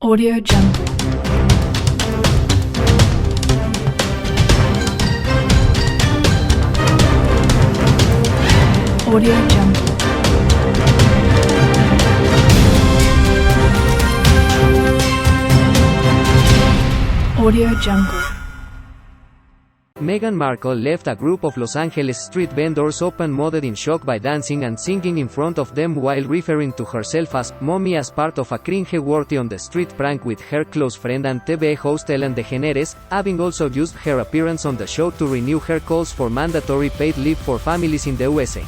Audio Jungle. Audio Jungle. Audio Jungle. Meghan Markle left a group of Los Angeles street vendors open-mouthed in shock by dancing and singing in front of them while referring to herself as "mommy" as part of a cringe-worthy on-the-street prank with her close friend and TV host Ellen DeGeneres, having also used her appearance on the show to renew her calls for mandatory paid leave for families in the USA.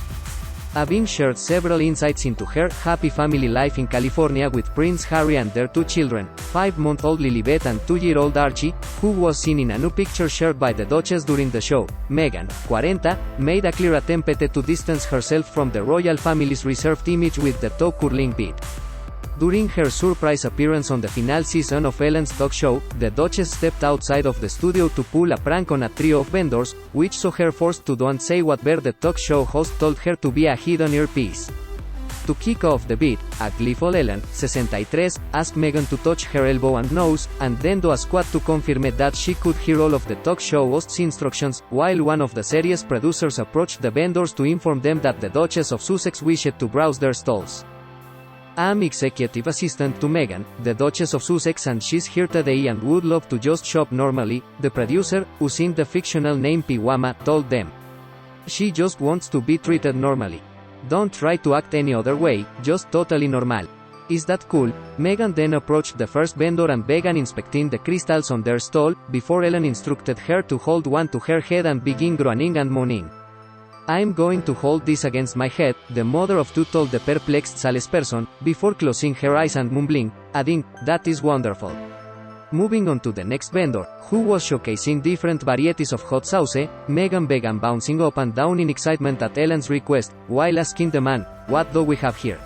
Having shared several insights into her happy family life in California with Prince Harry and their two children, 5-month-old Lilibet and 2-year-old Archie, who was seen in a new picture shared by the Duchess during the show, Meghan, 40, made a clear attempt to distance herself from the royal family's reserved image with the toe curling bit. During her surprise appearance on the finale season of Ellen's talk show, the Duchess stepped outside of the studio to pull a prank on a trio of vendors, which saw her forced to don't say what bear the talk show host told her to be a hidden earpiece. To kick off the bit, a gleeful Ellen, 63, asked Meghan to touch her elbow and nose, and then do a squat to confirm that she could hear all of the talk show host's instructions, while one of the series producers approached the vendors to inform them that the Duchess of Sussex wished to browse their stalls. "I'm executive assistant to Meghan, the Duchess of Sussex, and she's here today and would love to just shop normally," the producer, using the fictional name Piwama, told them. "She just wants to be treated normally. Don't try to act any other way, just totally normal. Is that cool?" Meghan then approached the first vendor and began inspecting the crystals on their stall, before Ellen instructed her to hold one to her head and begin groaning and moaning. "I'm going to hold this against my head," the mother of two told the perplexed salesperson, before closing her eyes and mumbling, adding, "That is wonderful." Moving on to the next vendor, who was showcasing different varieties of hot sauce, Meghan began bouncing up and down in excitement at Ellen's request, while asking the man, "What do we have here?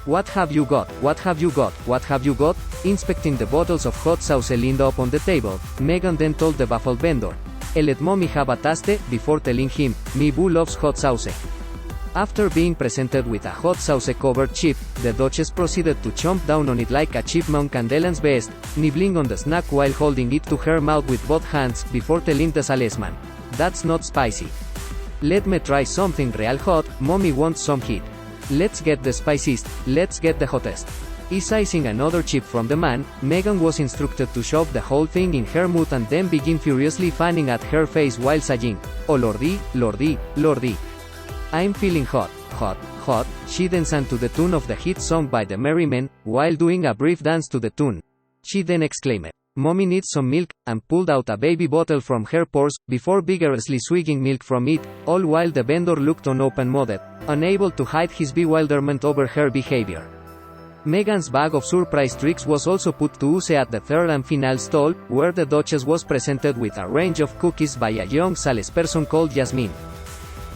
What have you got? What have you got? What have you got?" Inspecting the bottles of hot sauce lined up on the table, Meghan then told the baffled vendor, "Let mommy have a taste," before telling him, "Me boo loves hot sauce." After being presented with a hot sauce-covered chip, the Duchess proceeded to chomp down on it like a chipmunk and Ellen's best, nibbling on the snack while holding it to her mouth with both hands, before telling the salesman, "That's not spicy. Let me try something real hot, mommy wants some heat. Let's get the spiciest, let's get the hottest." Seizing another chip from the man, Meghan was instructed to shove the whole thing in her mouth and then begin furiously fanning at her face while saying, "Oh lordy, lordy, lordy. I'm feeling hot, hot, hot." She then sang to the tune of the hit song by the Merry Men, while doing a brief dance to the tune. She then exclaimed, "Mommy needs some milk," and pulled out a baby bottle from her purse, before vigorously swigging milk from it, all while the vendor looked on open-mouthed, unable to hide his bewilderment over her behavior. Meghan's bag of surprise tricks was also put to use at the third and final stall, where the Duchess was presented with a range of cookies by a young salesperson called Jasmine.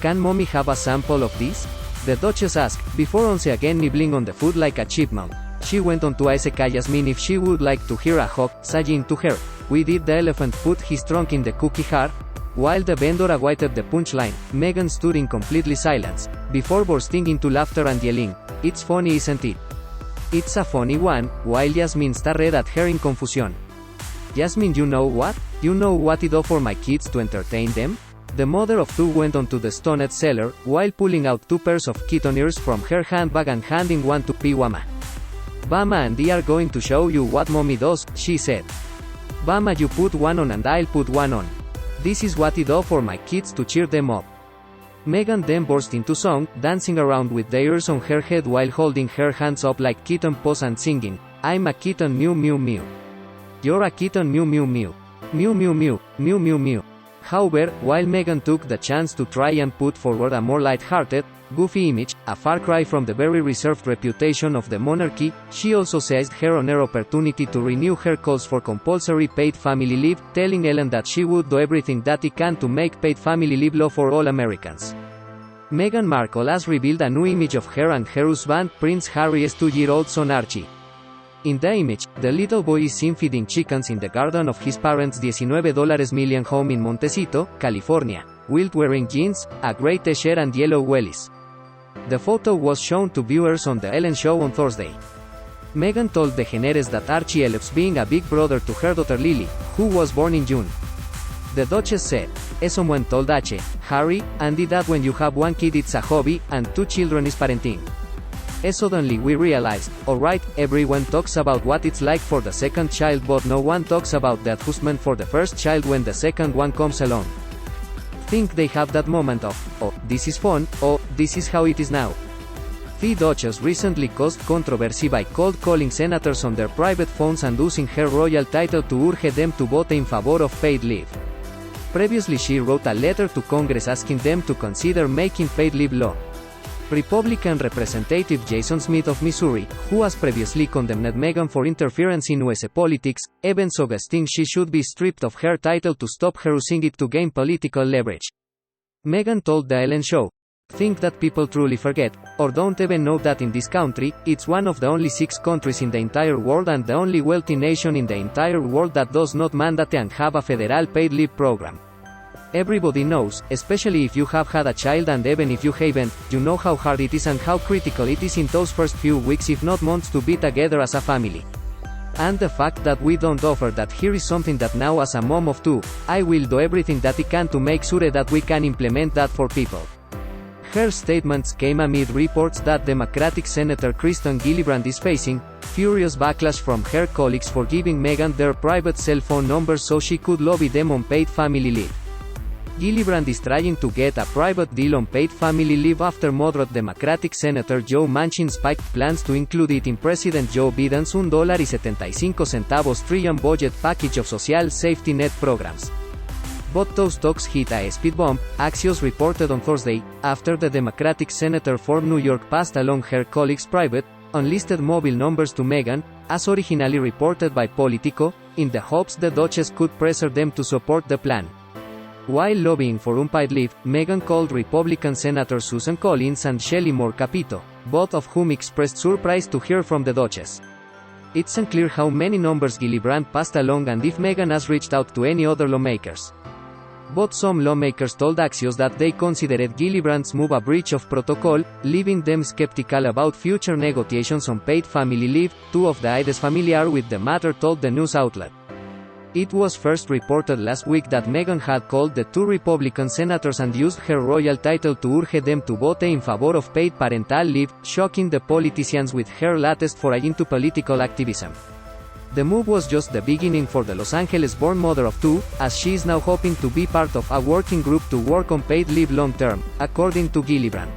"Can mommy have a sample of this?" the Duchess asked, before once again nibbling on the food like a chipmunk. She went on to ask Jasmine if she would like to hear a hawk, saying to her, "We did the elephant put his trunk in the cookie jar?" While the vendor awaited the punchline, Meghan stood in completely silence, before bursting into laughter and yelling, "It's funny, isn't it? It's a funny one," while Jasmine stared at her in confusion. "Jasmine, you know what? You know what I do for my kids to entertain them?" The mother of two went on to the stunned seller, while pulling out 2 pairs of kitten ears from her handbag and handing one to Piwama. "Bama and I are going to show you what mommy does," she said. "Bama, you put one on and I'll put one on. This is what I do for my kids to cheer them up." Meghan then burst into song, dancing around with the ears on her head while holding her hands up like kitten paws and singing, "I'm a kitten, mew mew mew. You're a kitten, mew mew mew. Mew mew mew, mew mew mew." However, while Meghan took the chance to try and put forward a more light-hearted, goofy image, a far cry from the very reserved reputation of the monarchy, she also seized her on-air opportunity to renew her calls for compulsory paid family leave, telling Ellen that she would do everything that she can to make paid family leave law for all Americans. Meghan Markle has revealed a new image of her and her husband, Prince Harry's 2-year-old son Archie. In the image, the little boy is seen feeding chickens in the garden of his parents' $19 million home in Montecito, California, while wearing jeans, a gray t-shirt and yellow wellies. The photo was shown to viewers on The Ellen Show on Thursday. Meghan told DeGeneres that Archie loves being a big brother to her daughter Lily, who was born in June. The Duchess said, "Someone told Harry, Andy that when you have one kid it's a hobby, and 2 children is parenting. Suddenly we realized, alright, everyone talks about what it's like for the second child but no one talks about the adjustment for the first child when the second one comes along. Think they have that moment of, oh, this is fun, oh, this is how it is now." The Duchess recently caused controversy by cold calling senators on their private phones and using her royal title to urge them to vote in favor of paid leave. Previously she wrote a letter to Congress asking them to consider making paid leave law. Republican Representative Jason Smith of Missouri, who has previously condemned Meghan for interference in US politics, even suggesting she should be stripped of her title to stop her using it to gain political leverage. Meghan told The Ellen Show, "Think that people truly forget, or don't even know that in this country, it's one of the only 6 countries in the entire world and the only wealthy nation in the entire world that does not mandate and have a federal paid leave program. Everybody knows, especially if you have had a child and even if you haven't, you know how hard it is and how critical it is in those first few weeks if not months to be together as a family. And the fact that we don't offer that here is something that now as a mom of 2, I will do everything that I can to make sure that we can implement that for people." Her statements came amid reports that Democratic Senator Kristen Gillibrand is facing furious backlash from her colleagues for giving Meghan their private cell phone numbers so she could lobby them on paid family leave. Gillibrand is trying to get a private deal on paid family leave after moderate Democratic Senator Joe Manchin spiked plans to include it in President Joe Biden's $1.75 trillion budget package of social safety net programs. But those talks hit a speed bump, Axios reported on Thursday, after the Democratic senator from New York passed along her colleagues' private, unlisted mobile numbers to Meghan, as originally reported by Politico, in the hopes the Duchess could pressure them to support the plan. While lobbying for unpaid leave, Meghan called Republican Senators Susan Collins and Shelley Moore Capito, both of whom expressed surprise to hear from the Duchess. It's unclear how many numbers Gillibrand passed along and if Meghan has reached out to any other lawmakers. But some lawmakers told Axios that they considered Gillibrand's move a breach of protocol, leaving them skeptical about future negotiations on paid family leave. 2 of the aides familiar with the matter told the news outlet. It was first reported last week that Meghan had called the 2 Republican senators and used her royal title to urge them to vote in favor of paid parental leave, shocking the politicians with her latest foray into political activism. The move was just the beginning for the Los Angeles-born mother of 2, as she is now hoping to be part of a working group to work on paid leave long-term, according to Gillibrand.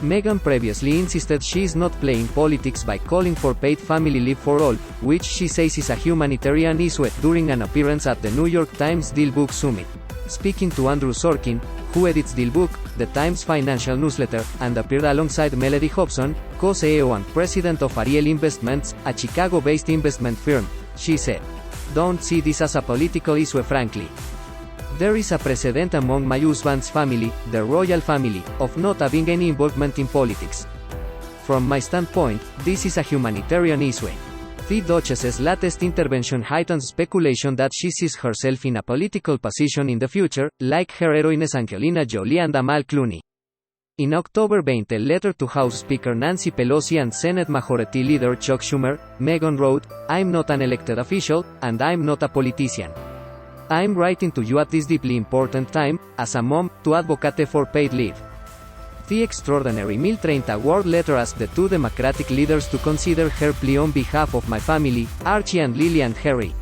Meghan previously insisted she is not playing politics by calling for paid family leave for all, which she says is a humanitarian issue, during an appearance at the New York Times Deal Book Summit. Speaking to Andrew Sorkin, who edits Deal Book, the Times financial newsletter, and appeared alongside Melody Hobson, co-CEO and president of Ariel Investments, a Chicago-based investment firm, she said, "Don't see this as a political issue frankly. There is a precedent among my husband's family, the royal family, of not having any involvement in politics. From my standpoint, this is a humanitarian issue." The Duchess's latest intervention heightens speculation that she sees herself in a political position in the future, like her heroines Angelina Jolie and Amal Clooney. In October 20 letter to House Speaker Nancy Pelosi and Senate Majority Leader Chuck Schumer, Meghan wrote, "I'm not an elected official, and I'm not a politician. I'm writing to you at this deeply important time, as a mom, to advocate for paid leave." The Extraordinary Meal Trained Award letter asked the 2 Democratic leaders to consider her plea on behalf of my family, Archie and Lily and Harry.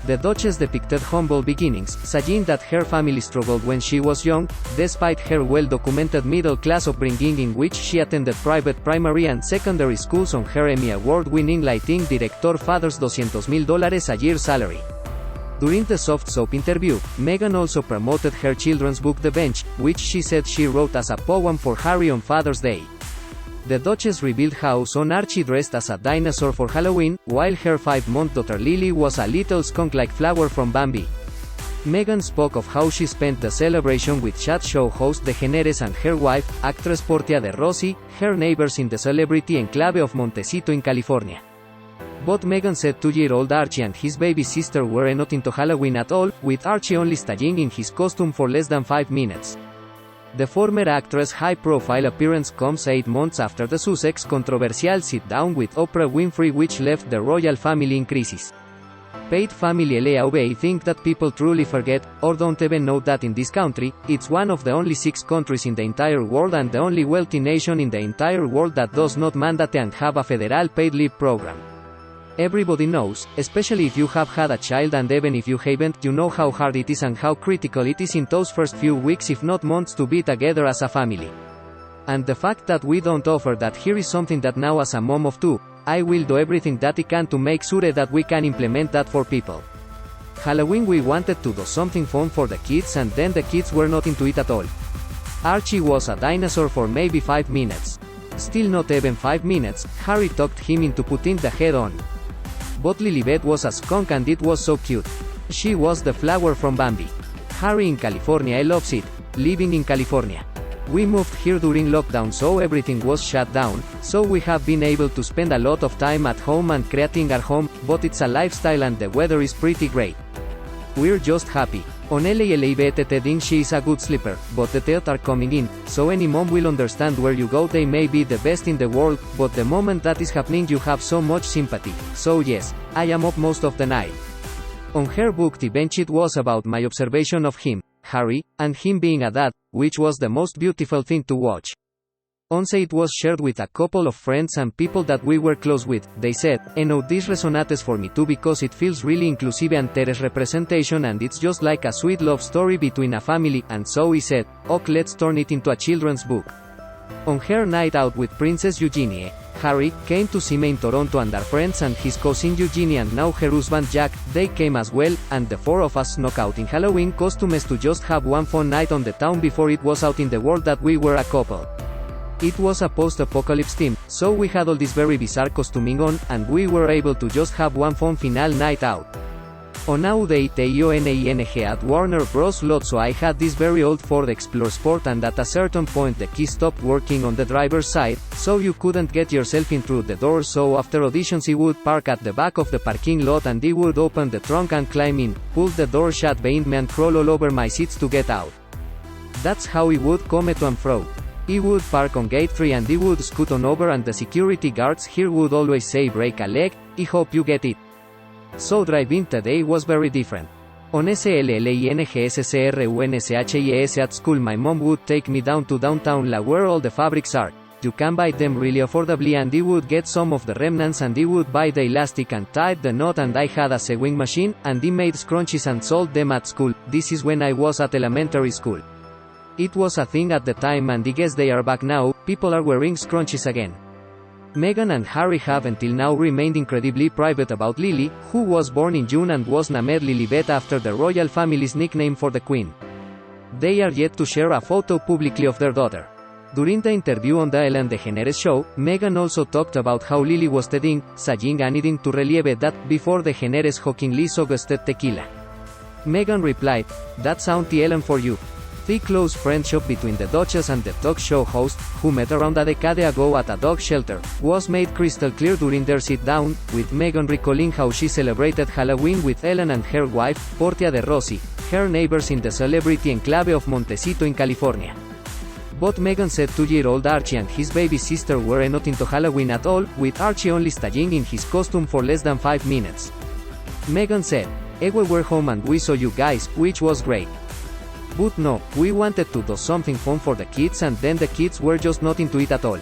The Duchess depicted humble beginnings, saying that her family struggled when she was young, despite her well-documented middle-class upbringing in which she attended private primary and secondary schools on her Emmy Award-winning lighting director father's $200,000 a year salary. During the Soft Soap interview, Meghan also promoted her children's book The Bench, which she said she wrote as a poem for Harry on Father's Day. The Duchess revealed how son Archie dressed as a dinosaur for Halloween, while her 5-month daughter Lily was a little skunk-like flower from Bambi. Meghan spoke of how she spent the celebration with chat show host DeGeneres and her wife, actress Portia de Rossi, her neighbors in the celebrity enclave of Montecito in California. But Meghan said 2-year-old Archie and his baby sister were not into Halloween at all, with Archie only staying in his costume for less than 5 minutes. The former actress' high-profile appearance comes 8 months after the Sussex controversial sit-down with Oprah Winfrey, which left the royal family in crisis. Paid family LAOB think that people truly forget, or don't even know that in this country, it's one of the only 6 countries in the entire world and the only wealthy nation in the entire world that does not mandate and have a federal paid leave program. Everybody knows, especially if you have had a child, and even if you haven't, you know how hard it is and how critical it is in those first few weeks if not months to be together as a family. And the fact that we don't offer that here is something that now, as a mom of 2, I will do everything that I can to make sure that we can implement that for people. Halloween we wanted to do something fun for the kids, and then the kids were not into it at all. Archie was a dinosaur for maybe 5 minutes. Still not even 5 minutes, Harry talked him into putting the head on. But Lilibet was a skunk and it was so cute. She was the flower from Bambi. Harry in California loves it, living in California. We moved here during lockdown, so everything was shut down, so we have been able to spend a lot of time at home and creating our home, but it's a lifestyle and the weather is pretty great. We're just happy. On LALABTT think she is a good sleeper, but the teeth are coming in, so any mom will understand where you go. They may be the best in the world, but the moment that is happening you have so much sympathy, so yes, I am up most of the night. On her book The Bench it was about my observation of him, Harry, and him being a dad, which was the most beautiful thing to watch. Once it was shared with a couple of friends and people that we were close with. They said, "No, this resonates for me too because it feels really inclusive and there's representation and it's just like a sweet love story between a family," and so he said, "Ok, let's turn it into a children's book." On her night out with Princess Eugenie, Harry came to see me in Toronto and our friends and his cousin Eugenie and now her husband Jack, they came as well, and the 4 of us snuck out in Halloween costumes to just have one fun night on the town before it was out in the world that we were a couple. It was a post-apocalypse theme, so we had all this very bizarre costuming on, and we were able to just have one fun final night out. On AUDATIONING at Warner Bros. Lot, so I had this very old Ford Explorer Sport, and at a certain point the key stopped working on the driver's side, so you couldn't get yourself in through the door, so after auditions he would park at the back of the parking lot and he would open the trunk and climb in, pull the door shut behind me and crawl all over my seats to get out. That's how he would come to and fro. He would park on gate 3 and he would scoot on over, and the security guards here would always say, "Break a leg, I hope you get it." So driving today was very different. On SLLINGSCRUNSHIES at school my mom would take me down to downtown La where all the fabrics are. You can buy them really affordably, and he would get some of the remnants and he would buy the elastic and tied the knot, and I had a sewing machine, and he made scrunchies and sold them at school. This is when I was at elementary school. It was a thing at the time, and I guess they are back now. People are wearing scrunchies again. Meghan and Harry have until now remained incredibly private about Lily, who was born in June and was named Lilibet after the royal family's nickname for the Queen. They are yet to share a photo publicly of their daughter. During the interview on the Ellen DeGeneres show, Meghan also talked about how Lily was teasing, saying anything to relieve that before DeGeneres jokingly suggested tequila. Meghan replied, "That's Auntie Ellen for you." The close friendship between the Duchess and the talk show host, who met around a decade ago at a dog shelter, was made crystal clear during their sit-down, with Meghan recalling how she celebrated Halloween with Ellen and her wife, Portia de Rossi, her neighbors in the celebrity enclave of Montecito in California. But Meghan said 2-year-old Archie and his baby sister were not into Halloween at all, with Archie only staying in his costume for less than 5 minutes. Meghan said, "We were home and we saw you guys, which was great. But no, we wanted to do something fun for the kids, and then the kids were just not into it at all.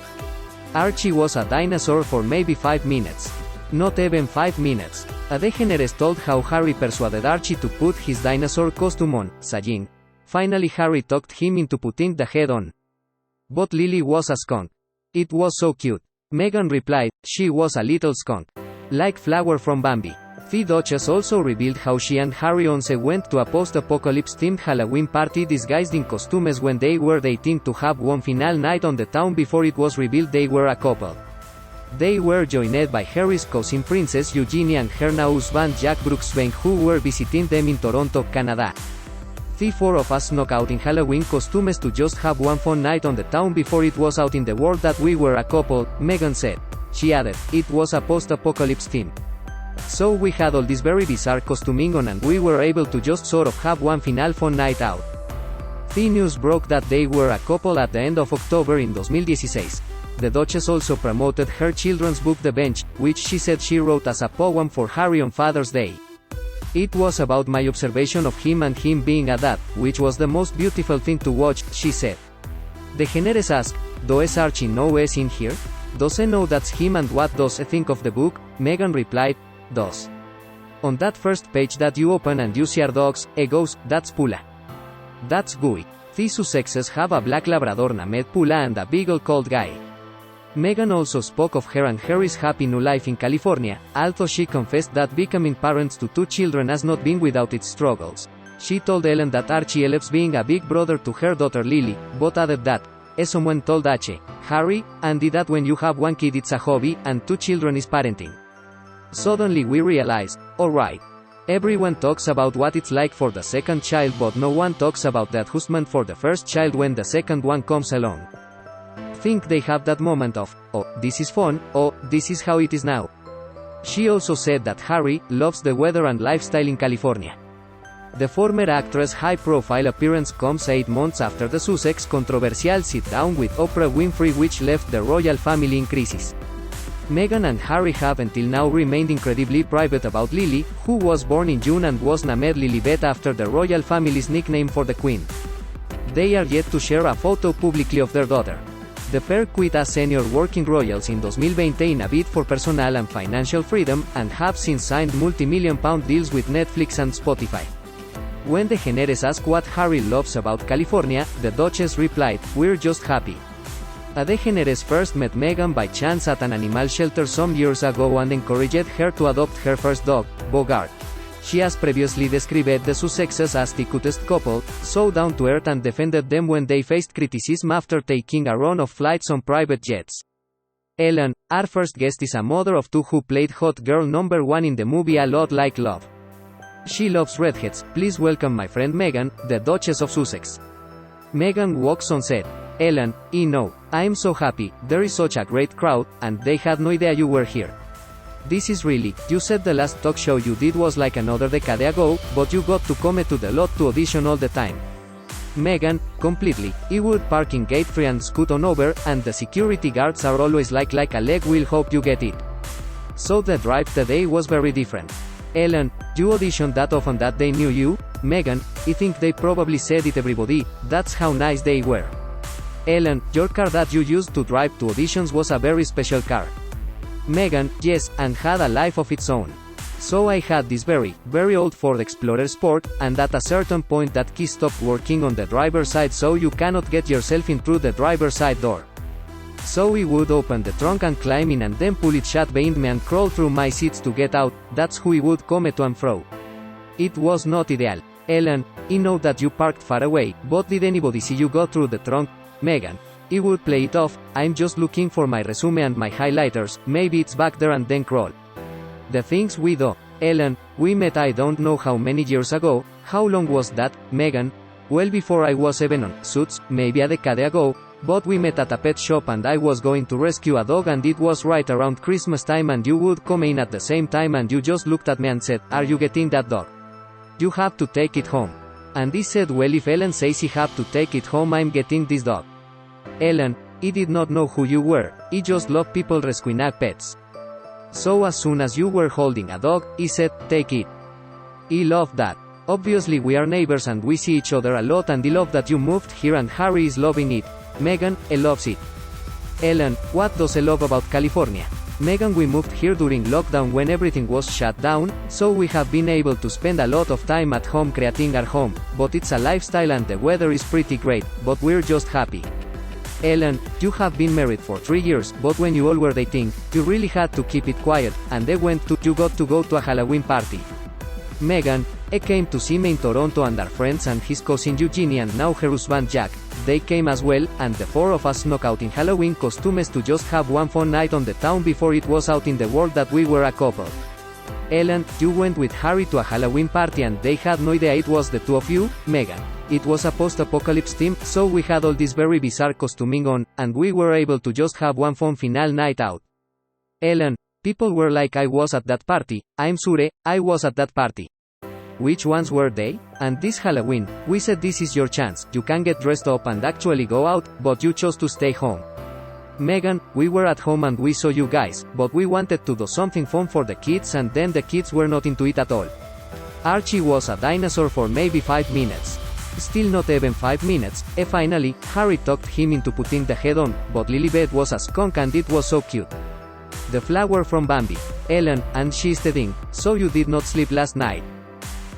Archie was a dinosaur for maybe 5 minutes. Not even 5 minutes. A DeGeneres told how Harry persuaded Archie to put his dinosaur costume on, saying, "Finally Harry talked him into putting the head on. But Lily was a skunk. It was so cute." Meghan replied, "She was a little skunk. Like Flower from Bambi." The Duchess also revealed how she and Harry once went to a post-apocalypse themed Halloween party disguised in costumes when they were dating to have one final night on the town before it was revealed they were a couple. They were joined by Harry's cousin Princess Eugenie and her now husband Jack Brooksbank, who were visiting them in Toronto, Canada. The 4 of us snuck out in Halloween costumes to just have one fun night on the town before it was out in the world that we were a couple, Meghan said. She added, "It was a post-apocalypse theme. So we had all this very bizarre costuming on and we were able to just sort of have one final fun night out." The news broke that they were a couple at the end of October in 2016. The Duchess also promoted her children's book The Bench, which she said she wrote as a poem for Harry on Father's Day. It was about my observation of him and him being a dad, which was the most beautiful thing to watch, she said. The Generes asked, "Does Archie know is in here? Does he know that's him and what does he think of the book?" Meghan replied, "Does. On that first page that you open and you see our dogs, he goes, that's Pula. That's Guy. The Sussexes have a black Labrador named Pula and a beagle called Guy." Meghan also spoke of her and Harry's happy new life in California, although she confessed that becoming parents to two children has not been without its struggles. She told Ellen that Archie loves being a big brother to her daughter Lily, but added that, as someone told Harry, Andy, that when you have one kid it's a hobby, and two children is parenting. Suddenly we realized, alright. Everyone talks about what it's like for the second child, but no one talks about the adjustment for the first child when the second one comes along. Think they have that moment of, oh, this is fun, oh, this is how it is now. She also said that Harry loves the weather and lifestyle in California. The former actress' high-profile appearance comes 8 months after the Sussex controversial sit-down with Oprah Winfrey, which left the royal family in crisis. Meghan and Harry have until now remained incredibly private about Lily, who was born in June and was named Lilibet after the royal family's nickname for the Queen. They are yet to share a photo publicly of their daughter. The pair quit as senior working royals in 2020 in a bid for personal and financial freedom, and have since signed multi-million-pound deals with Netflix and Spotify. When the Generes asked what Harry loves about California, the Duchess replied, "We're just happy." The Generes first met Meghan by chance at an animal shelter some years ago and encouraged her to adopt her first dog, Bogart. She has previously described the Sussexes as the cutest couple, so down to earth, and defended them when they faced criticism after taking a run of flights on private jets. Ellen, our first guest, is a mother of two who played hot girl number 1 in the movie A Lot Like Love. She loves redheads. Please welcome my friend Meghan, the Duchess of Sussex. Meghan walks on said, "Ellen, I'm so happy, there is such a great crowd, and they had no idea you were here. This is really, you said the last talk show you did was like another decade ago, but you got to come to the lot to audition all the time." Meghan, completely. I would park in gate 3 and scoot on over, and the security guards are always like a leg, we'll hope you get it. So the drive today was very different. Ellen, you auditioned that often that they knew you? Meghan, I think they probably said it everybody, that's how nice they were. Ellen, your car that you used to drive to auditions was a very special car. Meghan, yes, and had a life of its own. So I had this very, very old Ford Explorer Sport, and at a certain point that key stopped working on the driver's side, so you cannot get yourself in through the driver's side door. So we would open the trunk and climb in and then pull it shut behind me and crawl through my seats to get out. That's who we would come to and fro. It was not ideal. Ellen, I know that you parked far away, but did anybody see you go through the trunk? Meghan, I would play it off, I'm just looking for my resume and my highlighters, maybe it's back there, and then crawl. The things we do. Ellen, we met I don't know how many years ago. How long was that, Meghan? Well, before I was even on Suits, maybe a decade ago, but we met at a pet shop and I was going to rescue a dog and it was right around Christmas time and you would come in at the same time and you just looked at me and said, "Are you getting that dog? You have to take it home." And I said, "Well, if Ellen says he have to take it home, I'm getting this dog." Ellen, I did not know who you were, I just love people rescuing pets. So as soon as you were holding a dog, I said, "Take it." I love that. Obviously we are neighbors and we see each other a lot, and I love that you moved here and Harry is loving it. Meghan, he loves it. Ellen, what does he love about California? Meghan, we moved here during lockdown when everything was shut down, so we have been able to spend a lot of time at home creating our home, but it's a lifestyle and the weather is pretty great, but we're just happy. Ellen, you have been married for 3 years, but when you all were dating, you really had to keep it quiet, and you got to go to a Halloween party. Meghan, he came to see me in Toronto and our friends and his cousin Eugenie and now her husband Jack, they came as well, and the 4 of us snuck out in Halloween costumes to just have one fun night on the town before it was out in the world that we were a couple. Ellen, you went with Harry to a Halloween party and they had no idea it was the two of you? Meghan, it was a post-apocalypse theme, so we had all this very bizarre costuming on, and we were able to just have one fun final night out. Ellen, people were like I was at that party. I'm sure, I was at that party. which ones were they? And this Halloween, we said this is your chance, you can get dressed up and actually go out, but you chose to stay home. Meghan, we were at home and we saw you guys, but we wanted to do something fun for the kids and then the kids were not into it at all. Archie was a dinosaur for maybe 5 minutes. Still not even 5 minutes, finally, Harry talked him into putting the head on, but Lilibet was a skunk and it was so cute. The flower from Bambi. Ellen, and she's the thing, so you did not sleep last night.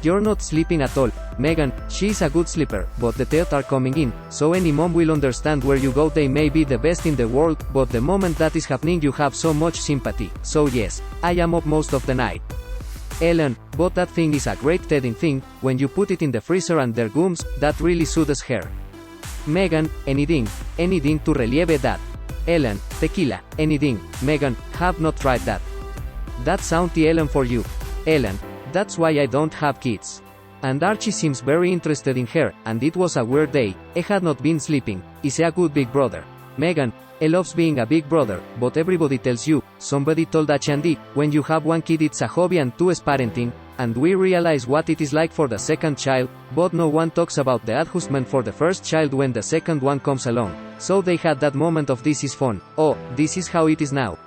You're not sleeping at all, Meghan, she's a good sleeper, but the teeth are coming in, so any mom will understand where you go. They may be the best in the world, but the moment that is happening you have so much sympathy, so yes, I am up most of the night. Ellen, but that thing is a great teething thing, when you put it in the freezer and their gums, that really soothes her. Meghan, anything to relieve that. Ellen, tequila, anything, Meghan, have not tried that. That's Auntie Ellen for you. Ellen, that's why I don't have kids. And Archie seems very interested in her, and it was a weird day, I had not been sleeping, is a good big brother. Meghan, I loves being a big brother, but everybody tells you, somebody told Achandi, when you have one kid it's a hobby and two is parenting, and we realize what it is like for the second child, but no one talks about the adjustment for the first child when the second one comes along. So they had that moment of this is fun, oh, this is how it is now.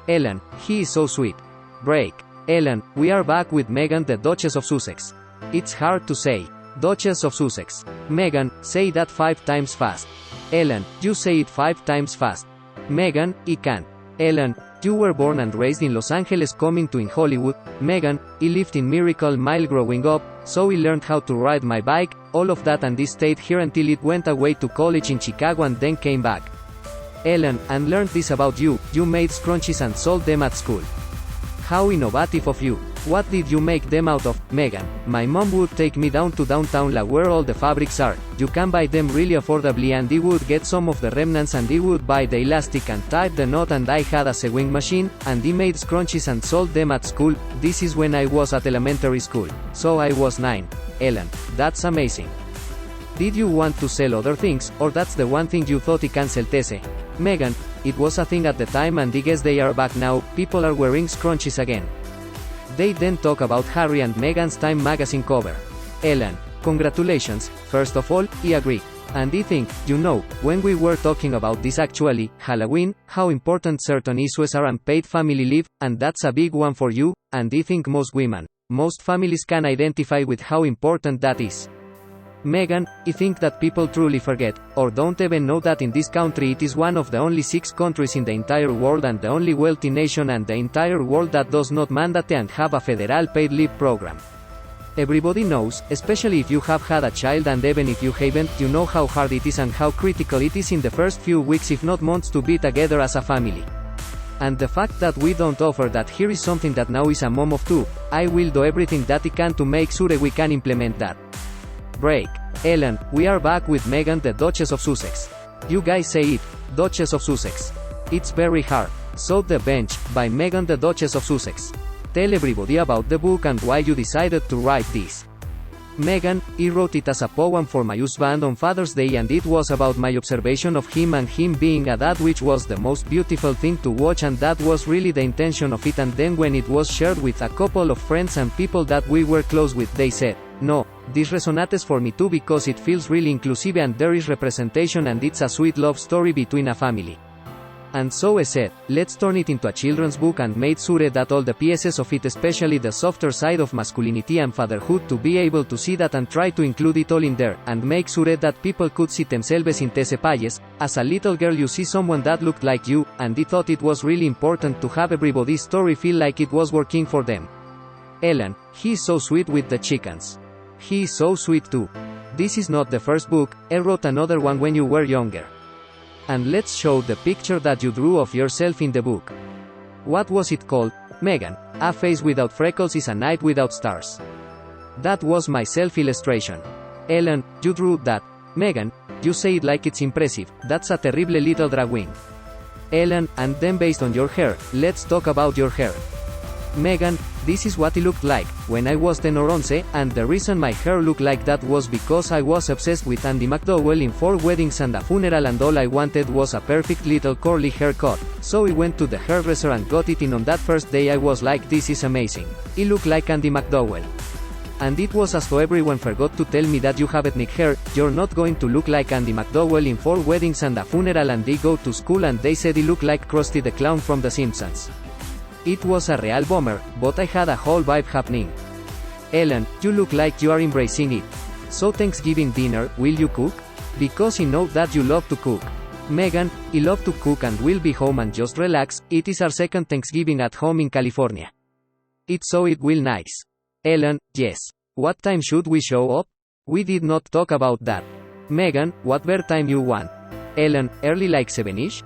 Ellen, he is so sweet. Break. Ellen, we are back with Meghan the Duchess of Sussex. It's hard to say. Duchess of Sussex. Meghan, say that 5 times fast. Ellen, you say it 5 times fast. Meghan, I can't. Ellen, you were born and raised in Los Angeles coming to in Hollywood. Meghan, I lived in Miracle Mile growing up, so I learned how to ride my bike, all of that, and I stayed here until it went away to college in Chicago and then came back. Ellen, and learned this about you, you made scrunchies and sold them at school. How innovative of you. What did you make them out of, Meghan? My mom would take me down to downtown La where all the fabrics are. You can buy them really affordably and I would get some of the remnants and I would buy the elastic and tie the knot, and I had a sewing machine, and I made scrunchies and sold them at school. This is when I was at elementary school. So I was 9. Ellen, that's amazing. Did you want to sell other things, or that's the one thing you thought I cancelled Tese? Meghan, it was a thing at the time and I guess they are back now, people are wearing scrunchies again. They then talk about Harry and Meghan's Time magazine cover. Ellen, congratulations, first of all, I agree. And I think, when we were talking about this actually, Halloween, how important certain issues are and paid family leave, and that's a big one for you, and I think most women, most families can identify with how important that is. Meghan, I think that people truly forget, or don't even know that in this country it is one of the only 6 countries in the entire world and the only wealthy nation and the entire world that does not mandate and have a federal paid leave program. Everybody knows, especially if you have had a child, and even if you haven't, you know how hard it is and how critical it is in the first few weeks if not months to be together as a family. And the fact that we don't offer that here is something that now is a mom of 2, I will do everything that I can to make sure we can implement that. Break. Ellen, we are back with Meghan the Duchess of Sussex. You guys say it, Duchess of Sussex. It's very hard. So The Bench, by Meghan the Duchess of Sussex. Tell everybody about the book and why you decided to write this. Meghan, I wrote it as a poem for my husband on Father's Day, and it was about my observation of him and him being a dad, which was the most beautiful thing to watch, and that was really the intention of it. And then when it was shared with a couple of friends and people that we were close with, they said, no, this resonates for me too because it feels really inclusive and there is representation and it's a sweet love story between a family. And so I said, let's turn it into a children's book, and made sure that all the pieces of it, especially the softer side of masculinity and fatherhood, to be able to see that and try to include it all in there, and make sure that people could see themselves in Tese Payes. As a little girl you see someone that looked like you, and I thought it was really important to have everybody's story feel like it was working for them. Ellen, he's so sweet with the chickens. He is so sweet too. This is not the first book, I wrote another one when you were younger. And let's show the picture that you drew of yourself in the book. What was it called? Meghan, A Face Without Freckles is a Night Without Stars. That was my self-illustration. Ellen, you drew that. Meghan, you say it like it's impressive, that's a terrible little drag. Ellen, and then based on your hair, let's talk about your hair. Meghan, this is what it looked like when I was 10 or 11, and the reason my hair looked like that was because I was obsessed with Andy McDowell in 4 weddings and a funeral, and all I wanted was a perfect little curly haircut. So I went to the hairdresser and got it in on that first day. I was like, this is amazing. It looked like Andy McDowell. And it was as though everyone forgot to tell me that you have ethnic hair, you're not going to look like Andy McDowell in 4 weddings and a funeral, and they go to school and they said he looked like Krusty the Clown from The Simpsons. It was a real bummer, but I had a whole vibe happening. Ellen, you look like you are embracing it. So Thanksgiving dinner, will you cook? Because I know that you love to cook. Meghan, I love to cook and will be home and just relax, it is our second Thanksgiving at home in California. It's so it will nice. Ellen, yes. What time should we show up? We did not talk about that. Meghan, what better time you want? Ellen, early like 7ish?